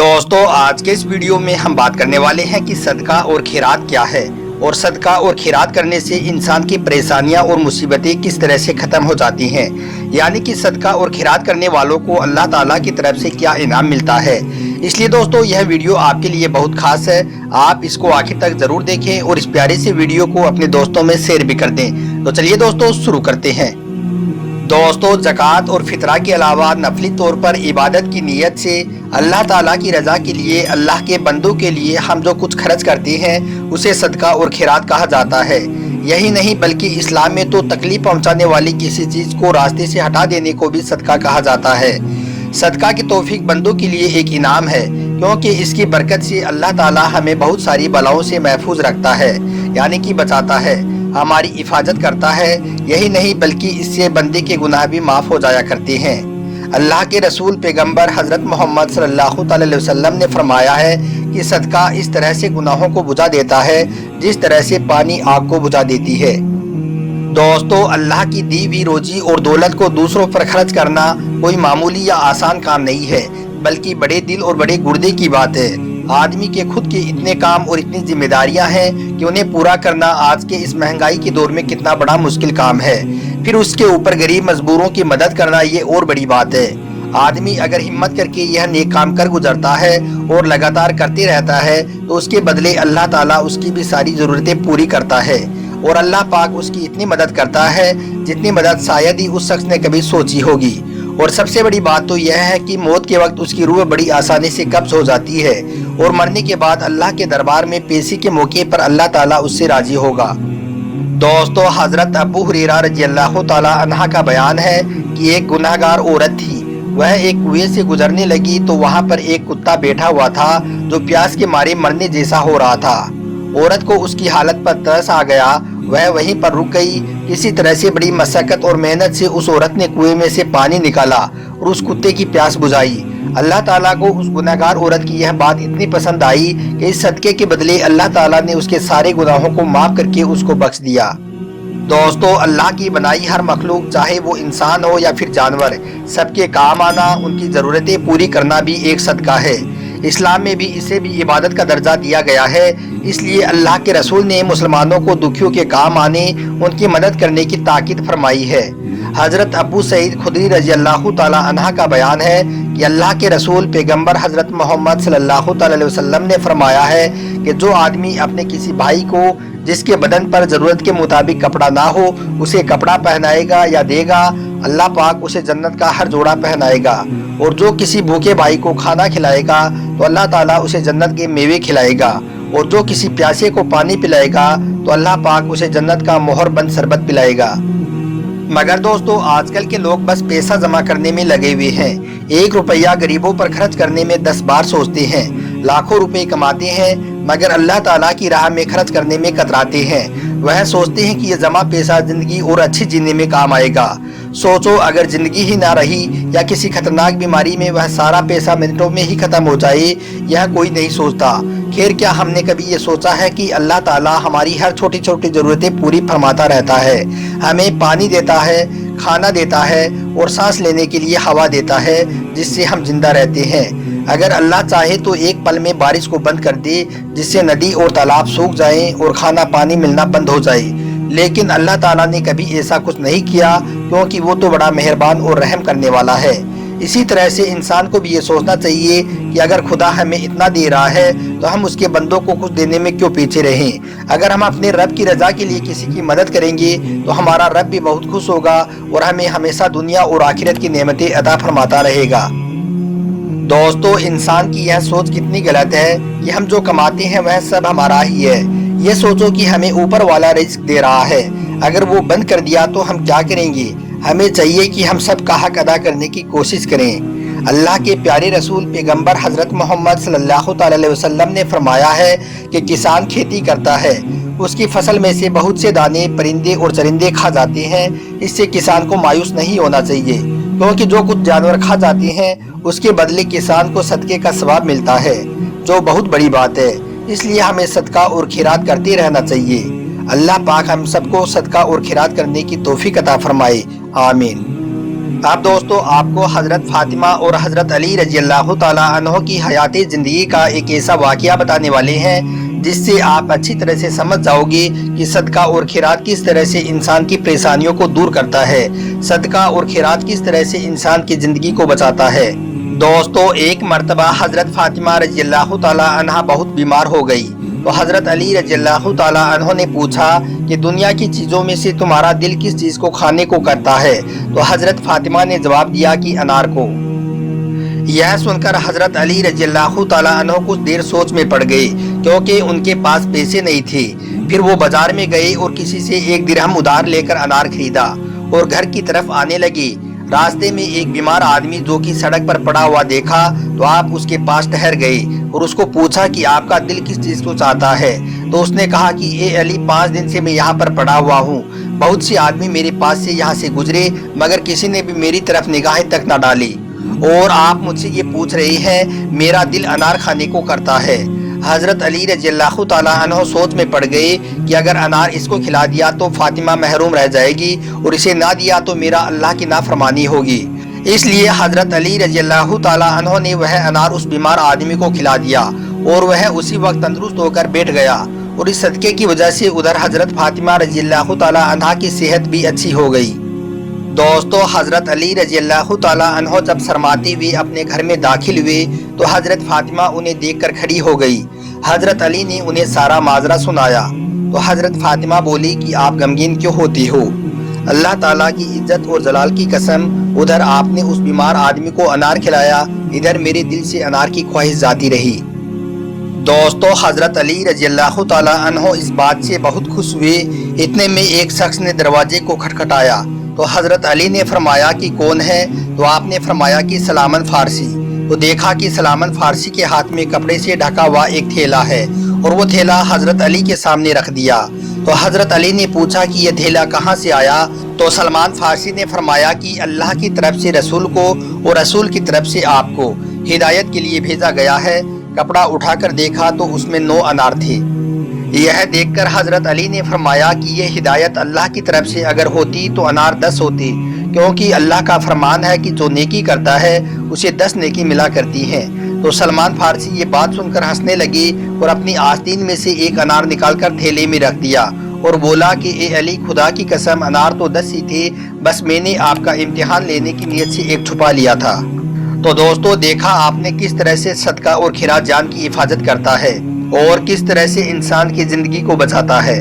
दोस्तों आज के इस वीडियो में हम बात करने वाले हैं कि सदका और खैरात क्या है और सदका और खैरात करने से इंसान की परेशानियां और मुसीबतें किस तरह से ख़त्म हो जाती हैं, यानी कि सदका और खैरात करने वालों को अल्लाह ताला की तरफ से क्या इनाम मिलता है। इसलिए दोस्तों यह वीडियो आपके लिए बहुत खास है, आप इसको आखिर तक ज़रूर देखें और इस प्यारे से वीडियो को अपने दोस्तों में शेयर भी कर दें। तो चलिए दोस्तों शुरू करते हैं। दोस्तों ज़कात और फितरा के अलावा नफली तौर पर इबादत की नीयत से अल्लाह ताला की रज़ा के लिए अल्लाह के बंदों के लिए हम जो कुछ खर्च करते हैं उसे सदका और खैरात कहा जाता है। यही नहीं बल्कि इस्लाम में तो तकलीफ पहुंचाने वाली किसी चीज़ को रास्ते से हटा देने को भी सदका कहा जाता है। सदका की तौफीक बंदों के लिए एक इनाम है, क्योंकि इसकी बरकत से अल्लाह ताला हमें बहुत सारी बलाओं से महफूज रखता है, यानी कि बचाता है, हमारी हिफाजत करता है। यही नहीं बल्कि इससे बंदे के गुनाह भी माफ़ हो जाया करते हैं। अल्लाह के रसूल पैगंबर हज़रत मोहम्मद सल्लल्लाहु अलैहि वसल्लम ने फरमाया है कि सदका इस तरह से गुनाहों को बुझा देता है जिस तरह से पानी आग को बुझा देती है। दोस्तों अल्लाह की दी हुई रोजी और दौलत को दूसरों पर खर्च करना कोई मामूली या आसान काम नहीं है, बल्कि बड़े दिल और बड़े गुर्दे की बात है। आदमी के खुद के इतने काम और इतनी जिम्मेदारियां हैं कि उन्हें पूरा करना आज के इस महंगाई के दौर में कितना बड़ा मुश्किल काम है। फिर उसके ऊपर गरीब मजबूरों की मदद करना ये और बड़ी बात है। आदमी अगर हिम्मत करके यह नेक काम कर गुजरता है और लगातार करते रहता है तो उसके बदले अल्लाह ताला उसकी भी सारी ज़रूरतें पूरी करता है और अल्लाह पाक उसकी इतनी मदद करता है जितनी मदद शायद ही उस शख्स ने कभी सोची होगी। और सबसे बड़ी बात तो यह है कि मौत के वक्त उसकी रूह बड़ी आसानी से कब्ज हो जाती है और मरने के बाद अल्लाह के दरबार में पेशी के मौके पर अल्लाह ताला उससे राजी होगा। दोस्तों हज़रत अबू हुरैरा रज़ियल्लाहु ताला अन्हा का बयान है कि एक गुनाहगार औरत थी, वह एक कुएं से गुजरने लगी तो वहाँ पर एक कुत्ता बैठा हुआ था जो प्यास के मारे मरने जैसा हो रहा था। औरत को उसकी हालत पर तरस आ गया, वह वहीं पर रुक गई। किसी तरह से बड़ी मशक्कत और मेहनत से उस औरत ने कुएं में से पानी निकाला और उस कुत्ते की प्यास बुझाई। अल्लाह ताला को उस गुनाहगार औरत की यह बात इतनी पसंद आई कि इस सदके के बदले अल्लाह ताला ने उसके सारे गुनाहों को माफ़ करके उसको बख्श दिया। दोस्तों अल्लाह की बनाई हर मखलूक, चाहे वो इंसान हो या फिर जानवर, सबके काम आना, उनकी ज़रूरतें पूरी करना भी एक सदका है। इस्लाम में भी इसे भी इबादत का दर्जा दिया गया है। इसलिए अल्लाह के रसूल ने मुसलमानों को दुखियों के काम आने, उनकी मदद करने की ताकीद फरमाई है। हज़रत अबू सईद खुदरी रज़ियल्लाहु ताला अन्हा का बयान है कि अल्लाह के रसूल पैगंबर हज़रत मोहम्मद सल्लल्लाहु अलैहि वसल्लम ने फरमाया है कि जो आदमी अपने किसी भाई को जिसके बदन पर ज़रूरत के मुताबिक कपड़ा ना हो उसे कपड़ा पहनाएगा या देगा, अल्लाह पाक उसे जन्नत का हर जोड़ा पहनाएगा। और जो किसी भूखे भाई को खाना खिलाएगा तो अल्लाह ताला उसे जन्नत के मेवे खिलाएगा। और जो किसी प्यासे को पानी पिलाएगा तो अल्लाह पाक उसे जन्नत का मोहर बंद शरबत पिलाएगा। मगर दोस्तों आजकल के लोग बस पैसा जमा करने में लगे हुए हैं। 1 रुपया गरीबों पर खर्च करने में 10 बार सोचते हैं। लाखों रुपए कमाते हैं मगर अल्लाह ताला की राह में खर्च करने में कतराते हैं। वह सोचते हैं कि यह जमा पैसा जिंदगी और अच्छी जीने में काम आएगा। सोचो अगर जिंदगी ही ना रही या किसी खतरनाक बीमारी में वह सारा पैसा मिनटों में ही खत्म हो जाए, यह कोई नहीं सोचता। खैर क्या हमने कभी ये सोचा है कि अल्लाह ताला हमारी हर छोटी छोटी ज़रूरतें पूरी फरमाता रहता है, हमें पानी देता है, खाना देता है और सांस लेने के लिए हवा देता है जिससे हम जिंदा रहते हैं। अगर अल्लाह चाहे तो एक पल में बारिश को बंद कर दे जिससे नदी और तालाब सूख जाएं और खाना पानी मिलना बंद हो जाए, लेकिन अल्लाह ताला ने कभी ऐसा कुछ नहीं किया, क्योंकि वो तो बड़ा मेहरबान और रहम करने वाला है। इसी तरह से इंसान को भी ये सोचना चाहिए कि अगर खुदा हमें इतना दे रहा है तो हम उसके बंदों को कुछ देने में क्यों पीछे रहें। अगर हम अपने रब की रज़ा के लिए किसी की मदद करेंगे तो हमारा रब भी बहुत खुश होगा और हमें हमेशा दुनिया और आखिरत की नेमतें अता फरमाता रहेगा। दोस्तों इंसान की यह सोच कितनी गलत है कि हम जो कमाते हैं वह सब हमारा ही है। ये सोचो कि हमें ऊपर वाला रिज़्क दे रहा है, अगर वो बंद कर दिया तो हम क्या करेंगे। हमें चाहिए कि हम सब का हक अदा करने की कोशिश करें। अल्लाह के प्यारे रसूल पैगंबर हज़रत मोहम्मद सल्लल्लाहु अलैहि वसल्लम ने फरमाया है कि किसान खेती करता है, उसकी फसल में से बहुत से दाने परिंदे और चरिंदे खा जाते हैं। इससे किसान को मायूस नहीं होना चाहिए, क्योंकि जो कुछ जानवर खा जाते हैं उसके बदले किसान को सदके का सवाब मिलता है, जो बहुत बड़ी बात है। इसलिए हमें सदका और खैरात करते रहना चाहिए। अल्लाह पाक हम सबको सदका और खैरात करने की तौफीक अता फरमाए। आमीन। अब दोस्तों आपको हजरत फातिमा और हजरत अली रजी अल्लाह ताला अन्हो की हयाती जिंदगी का एक ऐसा वाकया बताने वाले हैं जिससे आप अच्छी तरह से समझ जाओगे कि सदका और खैरात किस तरह से इंसान की परेशानियों को दूर करता है। सदका और खैरात किस तरह से इंसान की जिंदगी को बचाता है। दोस्तों एक मर्तबा हजरत फातिमा रजी अल्लाह ताला अन्हा बहुत बीमार हो गई तो हजरत अली रजी अल्लाह ताला अन्हो ने पूछा कि दुनिया की चीज़ों में से तुम्हारा दिल किस चीज़ को खाने को करता है। तो हजरत फातिमा ने जवाब दिया कि अनार को। यह सुनकर हजरत अली रजी अल्लाह ताला अन्हो कुछ देर सोच में पड़ गए क्योंकि उनके पास पैसे नहीं थे। फिर वो बाजार में गए और किसी से 1 दिरहम उधार लेकर अनार खरीदा और घर की तरफ आने लगे। रास्ते में एक बीमार आदमी जो कि सड़क पर पड़ा हुआ देखा तो आप उसके पास ठहर गए और उसको पूछा कि आपका दिल किस चीज़ को चाहता है। तो उसने कहा कि ए अली 5 दिन से मैं यहाँ पर पड़ा हुआ हूँ। बहुत से आदमी मेरे पास से यहाँ से गुजरे मगर किसी ने भी मेरी तरफ निगाहें तक न डाली और आप मुझसे ये पूछ रहे हैं मेरा दिल अनार खाने को करता है। हजरत अली रजी अल्लाह ताला अन्हो सोच में पड़ गए कि अगर अनार इसको खिला दिया तो फातिमा महरूम रह जाएगी और इसे ना दिया तो मेरा अल्लाह की नाफरमानी होगी। इसलिए हजरत अली रजी अल्लाह ताला अन्हो ने वह अनार उस बीमार आदमी को खिला दिया और वह उसी वक्त तंदुरुस्त होकर बैठ गया और इस सदके की वजह से उधर हजरत फातिमा रजी अल्लाह ताला अन्हा की सेहत भी अच्छी हो गई। दोस्तों हजरत अली रजी अल्लाह ताला अन्हो जब शर्माते हुए अपने घर में दाखिल हुए तो हजरत फातिमा उन्हें देखकर खड़ी हो गई। हजरत अली ने उन्हें सारा माजरा सुनाया तो हजरत फातिमा बोली कि आप गमगीन क्यों होती हो। अल्लाह ताला की इज्जत और जलाल की कसम, उधर आपने उस बीमार आदमी को अनार खिलाया, इधर मेरे दिल से अनार की ख्वाहिश जाती रही। दोस्तों हजरत अली रजी अल्लाह ताला अन्हो इस बात से बहुत खुश हुए। इतने में एक शख्स ने दरवाजे को खटखटाया तो हजरत अली ने फरमाया कि कौन है। तो आपने फरमाया कि सलामन फारसी। तो देखा कि सलामन फारसी के हाथ में कपड़े से ढका हुआ एक थैला है और वो थैला हजरत अली के सामने रख दिया। तो हजरत अली ने पूछा कि यह थैला कहाँ से आया। तो सलमान फारसी ने फरमाया कि अल्लाह की तरफ से रसूल को और रसूल की तरफ से आपको हिदायत के लिए भेजा गया है। कपड़ा उठाकर देखा तो उसमें 9 अनार थे। यह देखकर हजरत अली ने फरमाया कि यह हिदायत अल्लाह की तरफ से अगर होती तो अनार 10 होते, क्योंकि अल्लाह का फरमान है कि जो नेकी करता है उसे 10 नेकी मिला करती हैं। तो सलमान फारसी ये बात सुनकर हंसने लगे और अपनी आस्तीन में से एक अनार निकालकर थैले में रख दिया और बोला कि ए अली खुदा की कसम अनार तो 10 ही थे, बस मैंने आपका इम्तिहान लेने की नीयत से एक छुपा लिया था। तो दोस्तों देखा आपने किस तरह से सदका और खैरात जान की हिफाजत करता है और किस तरह से इंसान की जिंदगी को बचाता है।